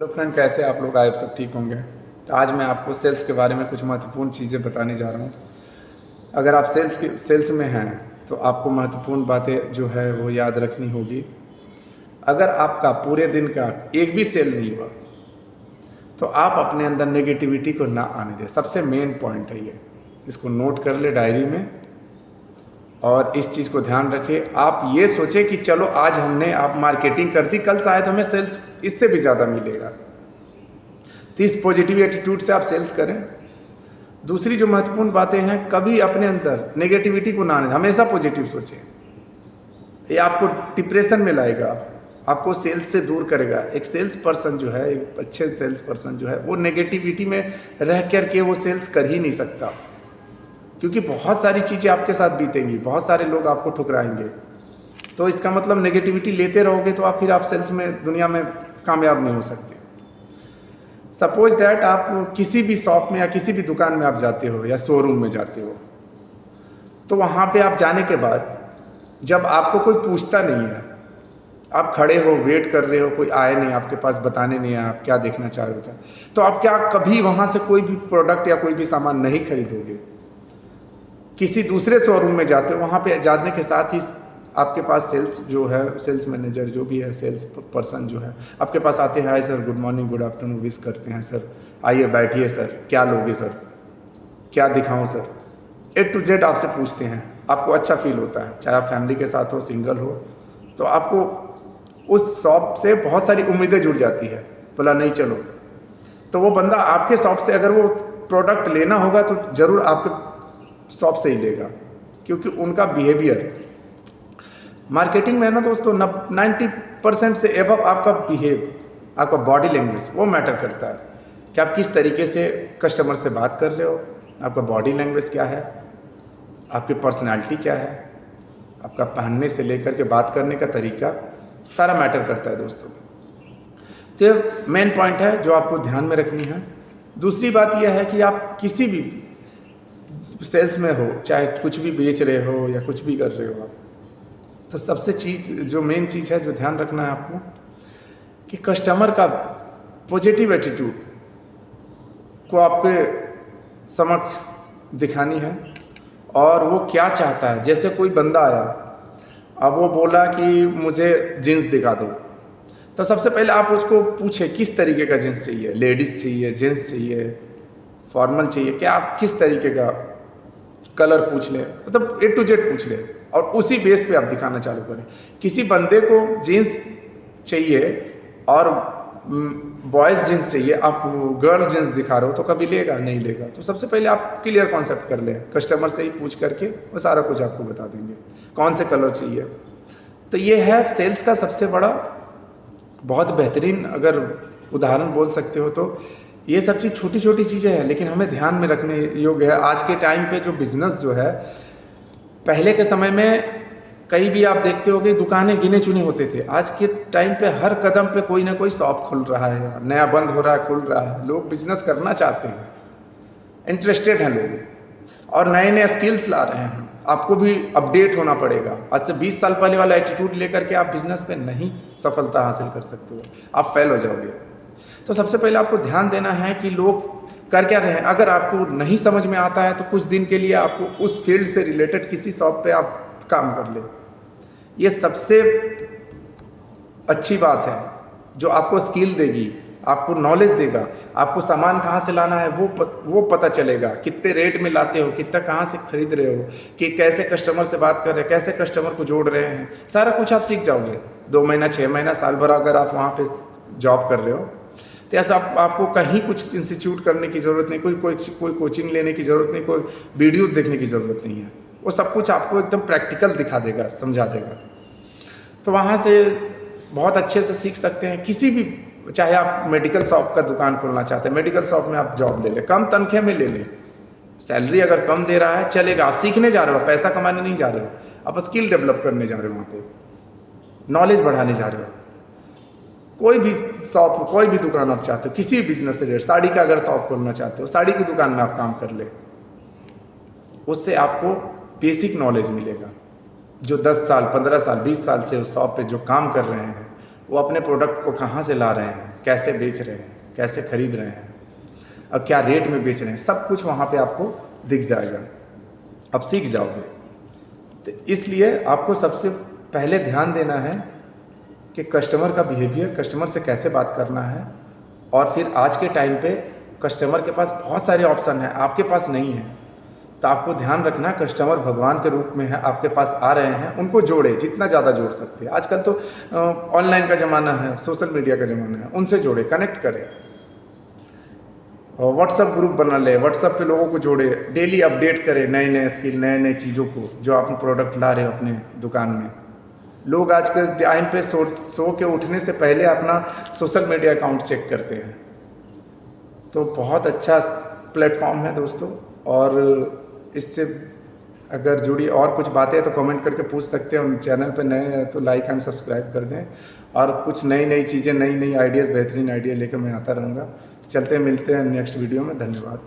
Hello friend, कैसे आप लोग? आए सब ठीक होंगे। तो आज मैं आपको सेल्स के बारे में कुछ महत्वपूर्ण चीज़ें बताने जा रहा हूँ। अगर आप सेल्स में हैं तो आपको महत्वपूर्ण बातें जो है वो याद रखनी होगी। अगर आपका पूरे दिन का एक भी सेल नहीं हुआ तो आप अपने अंदर नेगेटिविटी को ना आने दें। सबसे मेन पॉइंट है ये, इसको नोट कर ले डायरी में और इस चीज़ को ध्यान रखें। आप ये सोचें कि चलो आज हमने आप मार्केटिंग कर दी, कल शायद हमें सेल्स इससे भी ज़्यादा मिलेगा। तो इस पॉजिटिव एटीट्यूड से आप सेल्स करें। दूसरी जो महत्वपूर्ण बातें हैं, कभी अपने अंदर नेगेटिविटी को ना आने, हमेशा पॉजिटिव सोचें। ये आपको डिप्रेशन में लाएगा, आपको सेल्स से दूर करेगा। एक सेल्स पर्सन जो है, एक अच्छे सेल्स पर्सन जो है, वो नेगेटिविटी में रह कर के वो सेल्स कर ही नहीं सकता, क्योंकि बहुत सारी चीज़ें आपके साथ बीतेंगी, बहुत सारे लोग आपको ठुकराएंगे। तो इसका मतलब नेगेटिविटी लेते रहोगे तो आप सेल्स में दुनिया में कामयाब नहीं हो सकते। सपोज दैट आप किसी भी शॉप में या किसी भी दुकान में आप जाते हो या शोरूम में जाते हो, तो वहाँ पे आप जाने के बाद जब आपको कोई पूछता नहीं है, आप खड़े हो, वेट कर रहे हो, कोई आए नहीं आपके पास, बताने नहीं आया आप क्या देखना चाह रहे हो क्या, तो आप क्या कभी वहाँ से कोई भी प्रोडक्ट या कोई भी सामान नहीं खरीदोगे। किसी दूसरे शोरूम में जाते हो, वहाँ पे जाने के साथ ही आपके पास सेल्स जो है, सेल्स मैनेजर जो भी है, सेल्स पर्सन जो है, आपके पास आते हैं, hi sir, good morning, good afternoon, wish करते हैं, सर आइए बैठिए, सर क्या लोगे, सर क्या दिखाऊं सर, A to Z आपसे पूछते हैं। आपको अच्छा फील होता है, चाहे आप फैमिली के साथ हो, सिंगल हो, तो आपको उस शॉप से बहुत सारी उम्मीदें जुड़ जाती है। बोला नहीं चलो, तो वो बंदा आपके शॉप से अगर वो प्रोडक्ट लेना होगा तो ज़रूर आपके शॉप से ही लेगा, क्योंकि उनका बिहेवियर मार्केटिंग में है ना दोस्तों, 90% से एबव आपका बिहेव, आपका बॉडी लैंग्वेज वो मैटर करता है कि आप किस तरीके से कस्टमर से बात कर रहे हो, आपका बॉडी लैंग्वेज क्या है, आपकी पर्सनालिटी क्या है, आपका पहनने से लेकर के बात करने का तरीका, सारा मैटर करता है दोस्तों। तो ये मेन पॉइंट है जो आपको ध्यान में रखनी है। दूसरी बात यह है कि आप किसी भी सेल्स में हो, चाहे कुछ भी बेच रहे हो या कुछ भी कर रहे हो आप, तो सबसे जो मेन चीज़ है जो ध्यान रखना है आपको, कि कस्टमर का पॉजिटिव एटीट्यूड को आपके समक्ष दिखानी है और वो क्या चाहता है। जैसे कोई बंदा आया, अब वो बोला कि मुझे जीन्स दिखा दो, तो सबसे पहले आप उसको पूछे किस तरीके का जीन्स चाहिए, लेडीज़ चाहिए, जेंट्स चाहिए, फॉर्मल चाहिए, क्या आप किस तरीके का, कलर पूछ ले, मतलब A to Z पूछ ले और उसी बेस पे आप दिखाना चालू करें। किसी बंदे को जीन्स चाहिए और बॉयज़ जीन्स चाहिए, आप गर्ल जीन्स दिखा रहे हो, तो कभी लेगा नहीं लेगा। तो सबसे पहले आप क्लियर कॉन्सेप्ट कर लें, कस्टमर से ही पूछ करके वो सारा कुछ आपको बता देंगे कौन से कलर चाहिए। तो ये है सेल्स का सबसे बड़ा, बहुत बेहतरीन अगर उदाहरण बोल सकते हो तो ये सब चीज़ छोटी छोटी चीज़ें हैं, लेकिन हमें ध्यान में रखने योग्य है। आज के टाइम पे जो बिज़नेस जो है, पहले के समय में कहीं भी आप देखते होगे दुकानें गिने चुने होते थे, आज के टाइम पे हर कदम पे कोई ना कोई शॉप खुल रहा है, नया बंद हो रहा है, खुल रहा है। लोग बिजनेस करना चाहते हैं, इंटरेस्टेड हैं लोग, और नए नए स्किल्स ला रहे हैं। आपको भी अपडेट होना पड़ेगा। आज से 20 साल पहले वाला एटीट्यूड लेकर के आप बिजनेस पे नहीं सफलता हासिल कर सकते हो, आप फेल हो जाओगे। तो सबसे पहले आपको ध्यान देना है कि लोग कर क्या रहे हैं। अगर आपको नहीं समझ में आता है तो कुछ दिन के लिए आपको उस फील्ड से रिलेटेड किसी शॉप पे आप काम कर ले। ये सबसे अच्छी बात है जो आपको स्किल देगी, आपको नॉलेज देगा, आपको सामान कहाँ से लाना है वो पता चलेगा, कितने रेट में लाते हो, कितना कहाँ से खरीद रहे हो, कि कैसे कस्टमर से बात कर रहे हैं, कैसे कस्टमर को जोड़ रहे हैं, सारा कुछ आप सीख जाओगे। 2 महीना, 6 महीना, साल भर अगर आप वहाँ पे जॉब कर रहे हो, तो ऐसा आपको कहीं कुछ इंस्टीट्यूट करने की ज़रूरत नहीं, कोई कोचिंग लेने की ज़रूरत नहीं, कोई वीडियोज़ देखने की ज़रूरत नहीं है। वो सब कुछ आपको एकदम प्रैक्टिकल दिखा देगा, समझा देगा। तो वहाँ से बहुत अच्छे से सीख सकते हैं। किसी भी, चाहे आप मेडिकल शॉप का दुकान खोलना चाहते हैं, मेडिकल शॉप में आप जॉब ले लें, कम तनख्वाह में ले लें, सैलरी अगर कम दे रहा है चलेगा, आप सीखने जा रहे हो, पैसा कमाने नहीं जा रहे हो, आप स्किल डेवलप करने जा रहे हो, वहाँ पे नॉलेज बढ़ाने जा रहे हो। कोई भी शॉप, कोई भी दुकान आप चाहते हो, किसी भी बिजनेस से रिलेटेड, साड़ी का अगर शॉप खोलना चाहते हो, साड़ी की दुकान में आप काम कर ले, उससे आपको बेसिक नॉलेज मिलेगा। जो 10 साल, 15 साल, 20 साल से उस शॉप पे जो काम कर रहे हैं, वो अपने प्रोडक्ट को कहाँ से ला रहे हैं, कैसे बेच रहे हैं, कैसे खरीद रहे हैं और क्या रेट में बेच रहे हैं, सब कुछ वहाँ पे आपको दिख जाएगा, आप सीख जाओगे। तो इसलिए आपको सबसे पहले ध्यान देना है कि कस्टमर का बिहेवियर, कस्टमर से कैसे बात करना है। और फिर आज के टाइम पे कस्टमर के पास बहुत सारे ऑप्शन हैं, आपके पास नहीं है, तो आपको ध्यान रखना कस्टमर भगवान के रूप में है, आपके पास आ रहे हैं, उनको जोड़े, जितना ज़्यादा जोड़ सकते हैं। आजकल तो ऑनलाइन का ज़माना है, सोशल मीडिया का ज़माना है, उनसे जोड़े, कनेक्ट करें, और व्हाट्सअप ग्रुप बना ले, व्हाट्सअप पे लोगों को जोड़े, डेली अपडेट करें नए नए स्किल, नए नए चीज़ों को जो आप प्रोडक्ट ला रहे हो अपने दुकान में। लोग आज के टाइम पे सो के उठने से पहले अपना सोशल मीडिया अकाउंट चेक करते हैं। तो बहुत अच्छा प्लेटफॉर्म है दोस्तों, और इससे अगर जुड़ी और कुछ बातें तो कमेंट करके पूछ सकते हैं। चैनल पे नए हैं तो लाइक एंड सब्सक्राइब कर दें, और कुछ नई नई चीज़ें, नई नई आइडियाज़, बेहतरीन आइडिया लेकर मैं आता रहूँगा। चलते मिलते हैं नेक्स्ट वीडियो में। धन्यवाद।